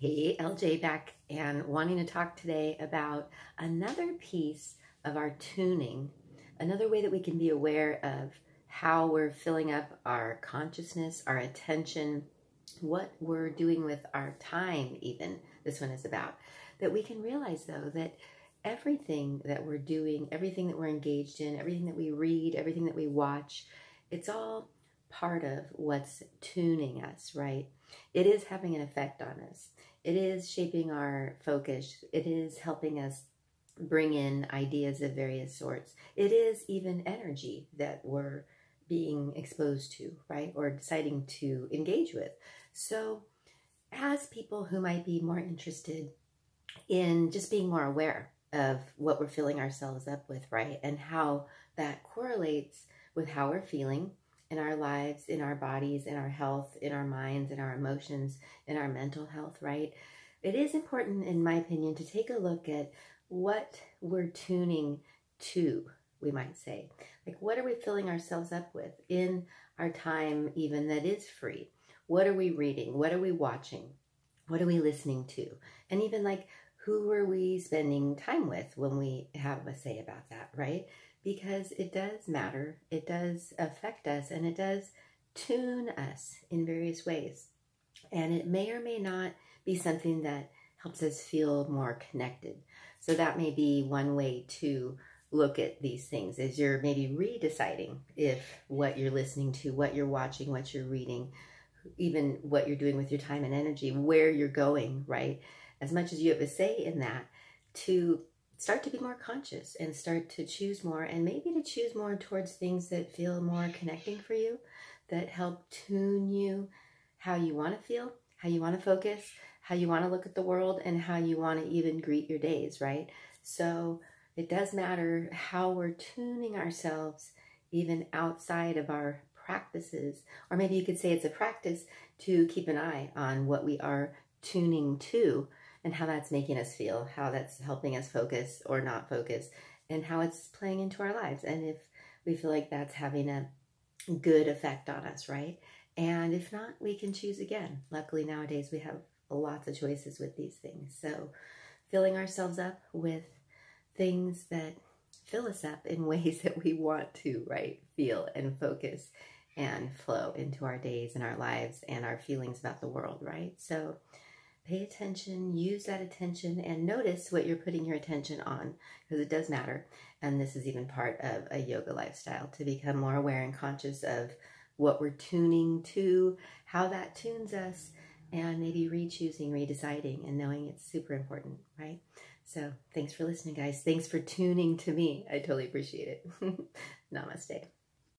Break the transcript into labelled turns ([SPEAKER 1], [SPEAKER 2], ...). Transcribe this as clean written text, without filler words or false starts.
[SPEAKER 1] Hey, LJ back and wanting to talk today about another piece of our tuning, another way that we can be aware of how we're filling up our consciousness, our attention, what we're doing with our time even, this one is about. That we can realize though that everything that we're doing, everything that we're engaged in, everything that we read, everything that we watch, it's all part of what's tuning us, right? It is having an effect on us. It is shaping our focus. It is helping us bring in ideas of various sorts. It is even energy that we're being exposed to, right? Or deciding to engage with. So as people who might be more interested in just being more aware of what we're filling ourselves up with, right? And how that correlates with how we're feeling in our lives, in our bodies, in our health, in our minds, in our emotions, in our mental health, right? It is important, in my opinion, to take a look at what we're tuning to, we might say. Like, what are we filling ourselves up with in our time even that is free? What are we reading? What are we watching? What are we listening to? And even like, who are we spending time with when we have a say about that, right? Because it does matter, it does affect us, and it does tune us in various ways. And it may or may not be something that helps us feel more connected. So that may be one way to look at these things, is you're maybe redeciding if what you're listening to, what you're watching, what you're reading, even what you're doing with your time and energy, where you're going, right? As much as you have a say in that, to start to be more conscious and start to choose more, and maybe to choose more towards things that feel more connecting for you, that help tune you how you want to feel, how you want to focus, how you want to look at the world, and how you want to even greet your days, right? So it does matter how we're tuning ourselves even outside of our practices, or maybe you could say it's a practice to keep an eye on what we are tuning to and how that's making us feel, how that's helping us focus or not focus, and how it's playing into our lives. And if we feel like that's having a good effect on us, right? And if not, we can choose again. Luckily nowadays we have lots of choices with these things. So filling ourselves up with things that fill us up in ways that we want to, right? Feel and focus and flow into our days and our lives and our feelings about the world, right? So pay attention, use that attention, and notice what you're putting your attention on, because it does matter. And this is even part of a yoga lifestyle, to become more aware and conscious of what we're tuning to, how that tunes us, and maybe re-choosing, redeciding, and knowing it's super important, right? So thanks for listening, guys. Thanks for tuning to me. I totally appreciate it. Namaste.